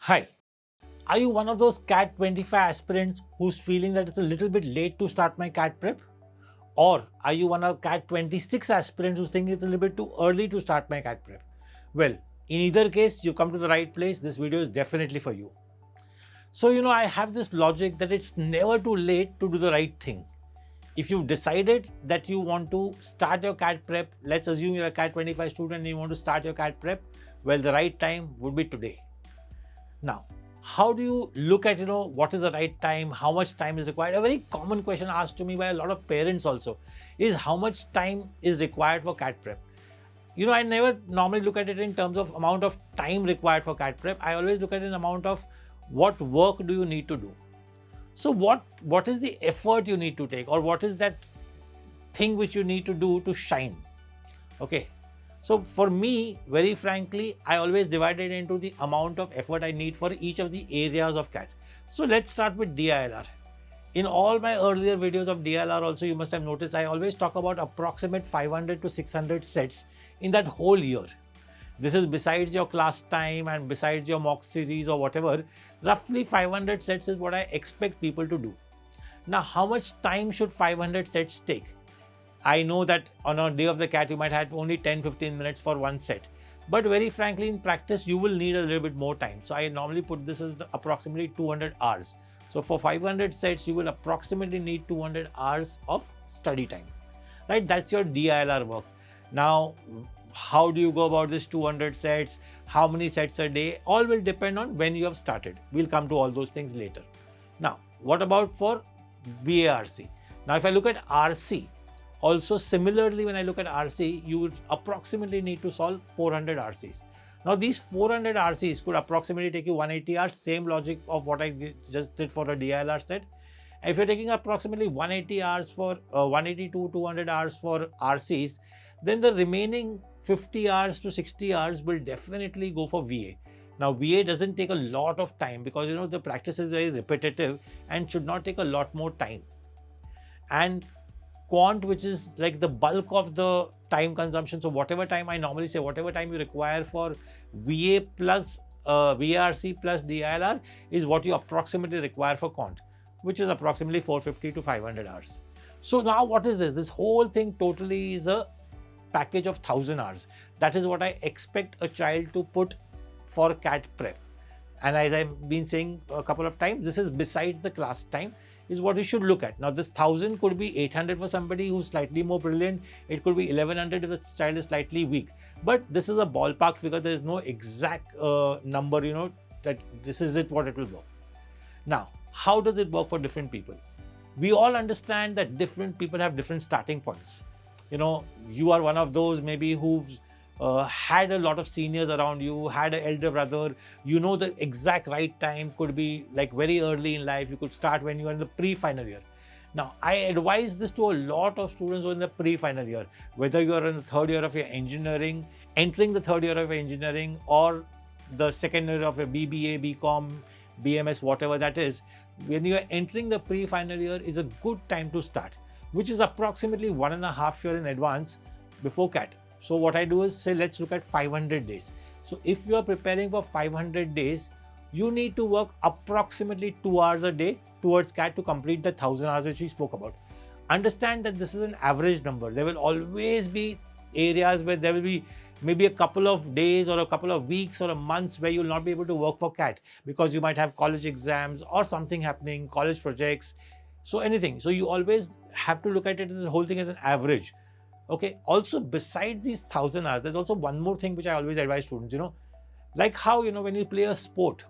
Hi, are you one of those CAT 25 aspirants who's feeling that it's a little bit late to start my CAT prep? Or are you one of CAT 26 aspirants who think it's a little bit too early to start my CAT prep? Well, in either case, you come to the right place. This video is definitely for you. So, I have this logic that it's never too late to do the right thing. If you've decided that you want to start your CAT prep, let's assume you're a CAT 25 student and you want to start your CAT prep, well, the right time would be today. Now, how do you look at, what is the right time, how much time is required? A very common question asked to me by a lot of parents also is how much time is required for CAT prep? I never normally look at it in terms of amount of time required for CAT prep. I always look at it in amount of what work do you need to do. So what is the effort you need to take, or what is that thing which you need to do to shine? Okay. So for me, very frankly, I always divide it into the amount of effort I need for each of the areas of CAT. So let's start with DILR. In all my earlier videos of DILR also, you must have noticed I always talk about approximate 500 to 600 sets in that whole year. This is besides your class time and besides your mock series or whatever. Roughly 500 sets is what I expect people to do. Now, how much time should 500 sets take? I know that on a day of the CAT, you might have only 10-15 minutes for one set. But very frankly, in practice, you will need a little bit more time. So I normally put this as approximately 200 hours. So for 500 sets, you will approximately need 200 hours of study time, right? That's your DILR work. Now, how do you go about this 200 sets? How many sets a day? All will depend on when you have started. We'll come to all those things later. Now, what about for BARC? Now, if I look at RC, also similarly, when I look at RC, you would approximately need to solve 400 RCs. Now, these 400 RCs could approximately take you 180 hours, same logic of what I just did for a DILR set. If you're taking approximately 180 hours for 180 to 200 hours for RCs, then the remaining 50 hours to 60 hours will definitely go for VA. Now, VA doesn't take a lot of time because, the practice is very repetitive and should not take a lot more time. And quant, which is like the bulk of the time consumption. So whatever time I normally say, whatever time you require for VA plus VRC plus DILR is what you approximately require for quant, which is approximately 450 to 500 hours. So now what is this? This whole thing totally is a package of 1000 hours. That is what I expect a child to put for CAT prep. And as I've been saying a couple of times, this is besides the class time, is what you should look at. Now, this 1000 could be 800 for somebody who's slightly more brilliant. It could be 1100 if the child is slightly weak. But this is a ballpark figure. There is no exact number, that this is it, what it will work. Now, how does it work for different people? We all understand that different people have different starting points. You are one of those maybe who've had a lot of seniors around you, had an elder brother, the exact right time could be like very early in life. You could start when you are in the pre-final year. Now, I advise this to a lot of students who are in the pre-final year, whether you are in the third year of your engineering, entering the third year of your engineering, or the second year of your BBA, BCom, BMS, whatever that is. When you are entering the pre-final year is a good time to start, which is approximately 1.5 years in advance before CAT. So what I do is say, let's look at 500 days. So if you are preparing for 500 days, you need to work approximately 2 hours a day towards CAT to complete the 1000 hours which we spoke about. Understand that this is an average number. There will always be areas where there will be maybe a couple of days or a couple of weeks or a months where you'll not be able to work for CAT because you might have college exams or something happening, college projects, so anything. So you always have to look at it, the whole thing as an average. Okay. Also, besides these 1000 hours, there's also one more thing which I always advise students, like how, when you play a sport,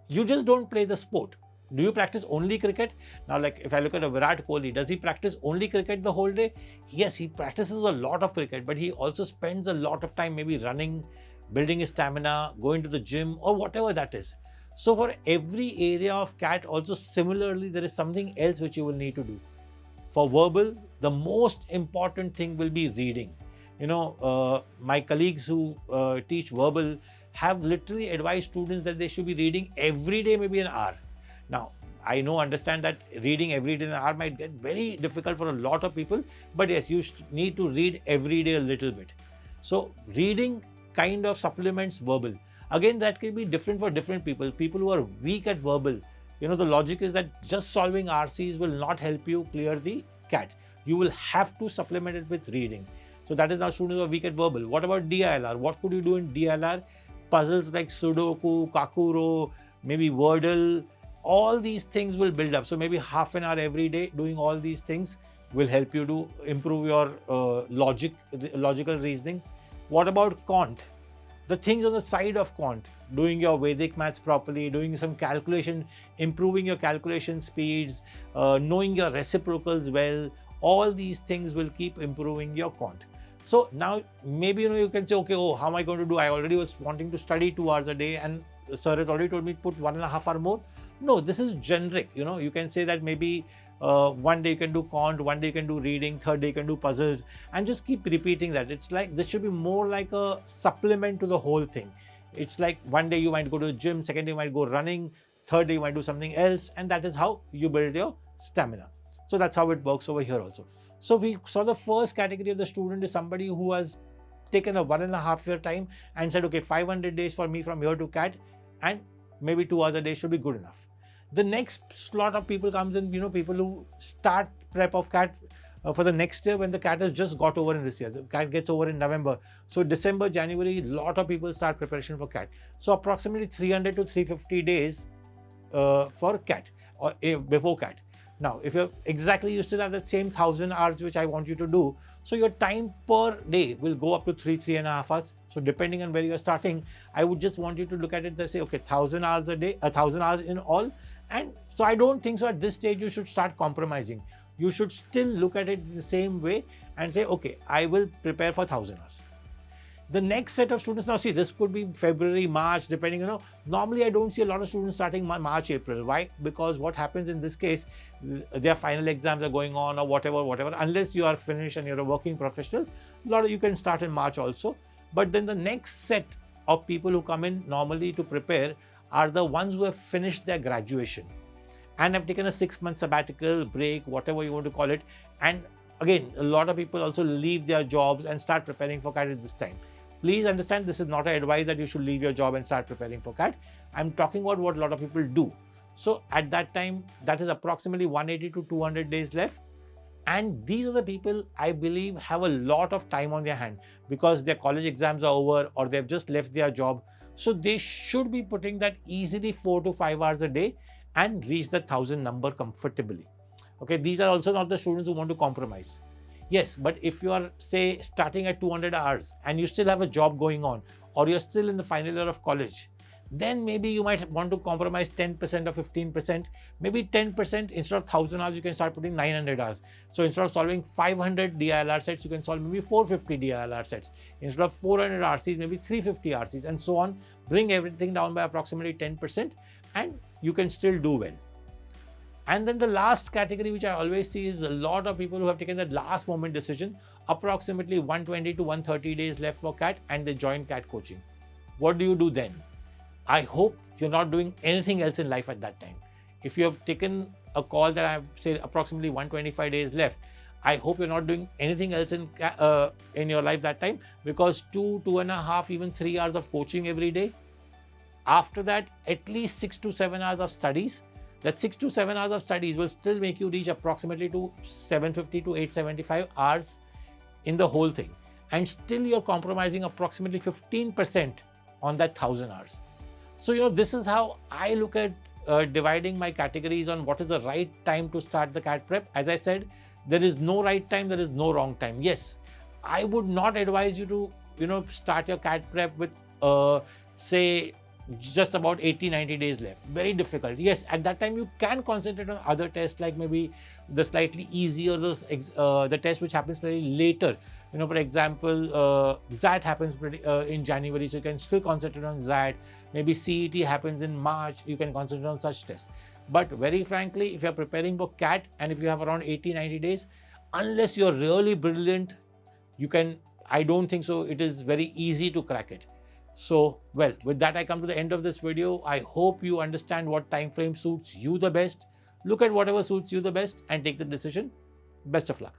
you just don't play the sport. Do you practice only cricket? Now, like if I look at a Virat Kohli, does he practice only cricket the whole day? Yes, he practices a lot of cricket, but he also spends a lot of time maybe running, building his stamina, going to the gym or whatever that is. So for every area of CAT, also similarly, there is something else which you will need to do. For verbal, the most important thing will be reading. My colleagues who teach verbal have literally advised students that they should be reading every day, maybe an hour. Now, I understand that reading every day in an hour might get very difficult for a lot of people, but yes, you need to read every day a little bit. So reading kind of supplements verbal. Again, that can be different for different people. People who are weak at verbal, the logic is that just solving RCs will not help you clear the CAT. You will have to supplement it with reading. So that is now students who are weak at verbal. What about DILR? What could you do in DILR? Puzzles like Sudoku, Kakuro, maybe Wordle, all these things will build up. So maybe half an hour every day doing all these things will help you to improve your logical reasoning. What about quant? The things on the side of quant, doing your Vedic maths properly, doing some calculation, improving your calculation speeds, knowing your reciprocals well, all these things will keep improving your quant. So now maybe you can say, okay, how am I going to do? I already was wanting to study 2 hours a day and sir has already told me to put 1.5 hours more. No, this is generic. You can say that maybe one day you can do quant, one day you can do reading, third day you can do puzzles, and just keep repeating that. It's like this should be more like a supplement to the whole thing. It's like one day you might go to the gym, second day you might go running, third day you might do something else, and that is how you build your stamina. So that's how it works over here also. So we saw the first category of the student is somebody who has taken a 1.5 year time and said, okay, 500 days for me from here to CAT, and maybe 2 hours a day should be good enough. The next slot of people comes in, people who start prep of CAT for the next year when the CAT has just got over in this year. The CAT gets over in November. So December, January, a lot of people start preparation for CAT. So approximately 300 to 350 days for CAT or before CAT. Now, if you still have that same 1,000 hours which I want you to do, so your time per day will go up to 3.5 hours. So depending on where you are starting, I would just want you to look at it and say, okay, 1,000 hours a day, 1,000 hours in all. And so I don't think so at this stage you should start compromising. You should still look at it in the same way and say, okay, I will prepare for 1,000 hours. The next set of students, now see, this could be February, March, depending, normally I don't see a lot of students starting March, April. Why? Because what happens in this case, their final exams are going on or whatever, unless you are finished and you're a working professional, a lot of you can start in March also. But then the next set of people who come in normally to prepare are the ones who have finished their graduation and have taken a 6-month sabbatical break, whatever you want to call it. And again, a lot of people also leave their jobs and start preparing for CAT at this time. Please understand, this is not an advice that you should leave your job and start preparing for CAT. I'm talking about what a lot of people do. So at that time, that is approximately 180 to 200 days left. And these are the people I believe have a lot of time on their hand because their college exams are over or they've just left their job. So they should be putting that easily 4 to 5 hours a day and reach the 1,000 number comfortably. Okay, these are also not the students who want to compromise. Yes, but if you are, say, starting at 200 hours and you still have a job going on or you're still in the final year of college, then maybe you might want to compromise 10% or 15%, maybe 10%. Instead of 1,000 hours, you can start putting 900 hours. So instead of solving 500 DILR sets, you can solve maybe 450 DILR sets. Instead of 400 RCs, maybe 350 RCs and so on. Bring everything down by approximately 10% and you can still do well. And then the last category, which I always see, is a lot of people who have taken that last moment decision, approximately 120 to 130 days left for CAT and they join CAT coaching. What do you do then? I hope you're not doing anything else in life at that time. If you have taken a call that I have said approximately 125 days left, I hope you're not doing anything else in your life that time, because 2.5, even 3 hours of coaching every day. After that, at least 6 to 7 hours of studies. That 6 to 7 hours of studies will still make you reach approximately to 750 to 875 hours in the whole thing. And still you're compromising approximately 15% on that 1,000 hours. So, this is how I look at dividing my categories on what is the right time to start the CAT prep. As I said, there is no right time, there is no wrong time. Yes, I would not advise you to, start your CAT prep with, say, just about 80-90 days left. Very difficult. Yes, at that time you can concentrate on other tests, like maybe the slightly easier, the test which happens slightly later. For example, XAT happens in January, so you can still concentrate on XAT. Maybe CET happens in March, you can concentrate on such tests. But very frankly, if you're preparing for CAT and if you have around 80-90 days, unless you're really brilliant, I don't think so it is very easy to crack it. So, well, with that I come to the end of this video. I hope you understand what time frame suits you the best. Look at whatever suits you the best and take the decision. Best of luck.